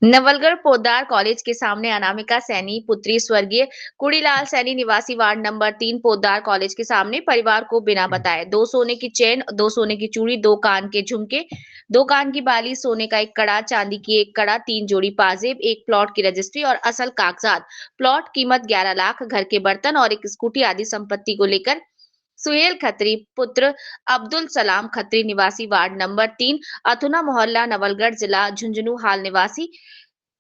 Nawalgarh Poddar college के सामने अनामिका सैनी पुत्री स्वर्गीय कुड़ीलाल सैनी निवासी वार्ड नंबर 3 पोद्दार कॉलेज के सामने परिवार को बिना बताए 2 सोने की चेन, 2 सोने की चूड़ी, 2 कान के झुमके, 2 कान की बाली, सोने का एक कड़ा, चांदी की एक कड़ा, 3 जोड़ी पाजेब, एक प्लॉट की रजिस्ट्री और असल कागजात, प्लॉट कीमत 11 लाख, घर के बर्तन और एक स्कूटी आदि संपत्ति को लेकर सुहेल खत्री पुत्र अब्दुल सलाम खत्री निवासी वार्ड नंबर 3 अथुना मोहल्ला नवलगढ़ जिला झुंझुनू हाल निवासी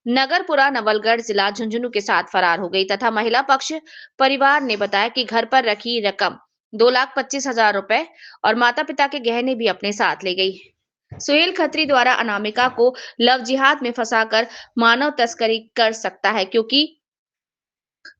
नगरपुरा नवलगढ़ जिला झुंझुनू के साथ फरार हो गई तथा महिला पक्ष परिवार ने बताया कि घर पर रखी रकम 2,25,000 रुपए और माता पिता के गहने भी अपने साथ ले गई। सुहेल खत्री द्वारा अनामिका को लव जिहाद में फंसाकर मानव तस्करी कर सकता है क्योंकि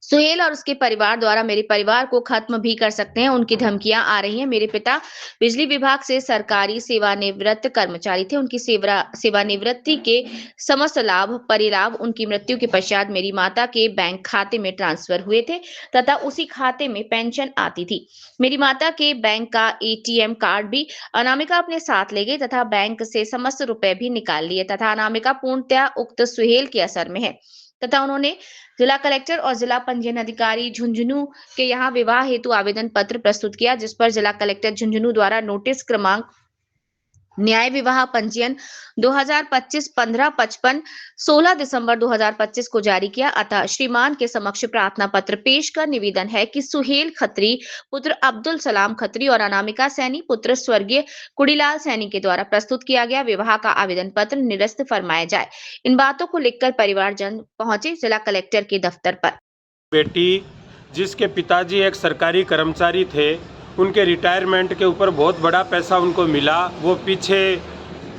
सुहेल और उसके परिवार द्वारा मेरे परिवार को खत्म भी कर सकते हैं, उनकी धमकियां आ रही हैं। मेरे पिता बिजली विभाग से सरकारी सेवानिवृत्त कर्मचारी थे। उनकी सेवानिवृत्ति के समस्त लाभ परिलाभ उनकी मृत्यु के पश्चात मेरी माता के बैंक खाते में ट्रांसफर हुए थे तथा उसी खाते में पेंशन आती थी। मेरी माता के बैंक का एटीएम कार्ड भी अनामिका अपने साथ ले गई तथा बैंक से समस्त रुपए भी निकाल लिए तथा अनामिका पूर्णतया उक्त सुहेल के असर में है तथा उन्होंने जिला कलेक्टर और जिला पंजीयन अधिकारी झुंझुनू के यहाँ विवाह हेतु आवेदन पत्र प्रस्तुत किया, जिस पर जिला कलेक्टर झुंझुनू द्वारा नोटिस क्रमांक न्याय विवाह पंजीयन 2025 1555 16 दिसंबर 2025 को जारी किया। अतः श्रीमान के समक्ष प्रार्थना पत्र पेश कर निवेदन है कि सुहेल खत्री पुत्र अब्दुल सलाम खत्री और अनामिका सैनी पुत्र स्वर्गीय कुड़ीलाल सैनी के द्वारा प्रस्तुत किया गया विवाह का आवेदन पत्र निरस्त फरमाया जाए। इन बातों को लिखकर परिवारजन पहुंचे जिला कलेक्टर के दफ्तर पर। बेटी जिसके पिताजी एक सरकारी कर्मचारी थे, उनके रिटायरमेंट के ऊपर बहुत बड़ा पैसा उनको मिला। वो पीछे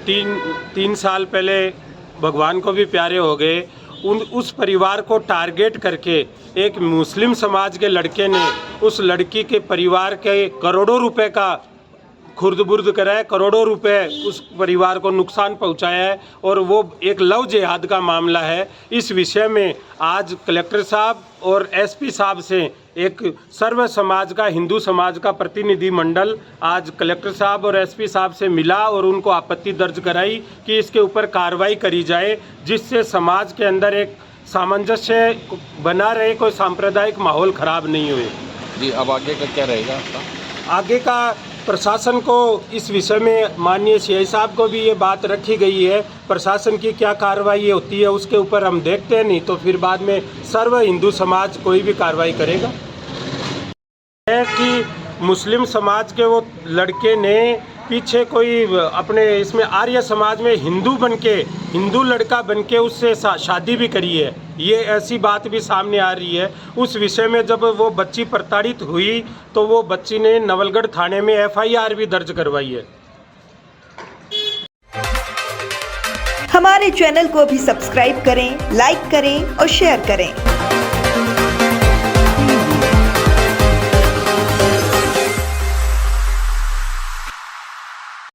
तीन साल पहले भगवान को भी प्यारे हो गए। उस परिवार को टारगेट करके एक मुस्लिम समाज के लड़के ने उस लड़की के परिवार के करोड़ों रुपए का खुर्द-बुर्द करा है, करोड़ों रुपए उस परिवार को नुकसान पहुंचाया है और वो एक लव जिहाद का मामला है। इस विषय में आज कलेक्टर साहब और एसपी साहब से एक सर्व समाज का हिंदू समाज का प्रतिनिधि मंडल आज कलेक्टर साहब और एसपी साहब से मिला और उनको आपत्ति दर्ज कराई कि इसके ऊपर कार्रवाई करी जाए, जिससे समाज के अंदर एक सामंजस्य बना रहे, कोई सांप्रदायिक माहौल खराब नहीं हुए। जी, अब आगे का क्या रहेगा आपका? आगे का प्रशासन को इस विषय में माननीय सीआई साहब को भी ये बात रखी गई है। प्रशासन की क्या कार्रवाई होती है उसके ऊपर हम देखते हैं, नहीं तो फिर बाद में सर्व हिंदू समाज कोई भी कार्रवाई करेगा। है कि मुस्लिम समाज के वो लड़के ने पीछे कोई अपने इसमें आर्य समाज में हिंदू लड़का बनके उससे शादी भी करी है। ये ऐसी बात भी सामने आ रही है। उस विषय में जब वो बच्ची प्रताड़ित हुई तो वो बच्ची ने नवलगढ़ थाने में एफआईआर भी दर्ज करवाई है। हमारे चैनल को भी सब्सक्राइब करें, लाइक करें और शेयर करें।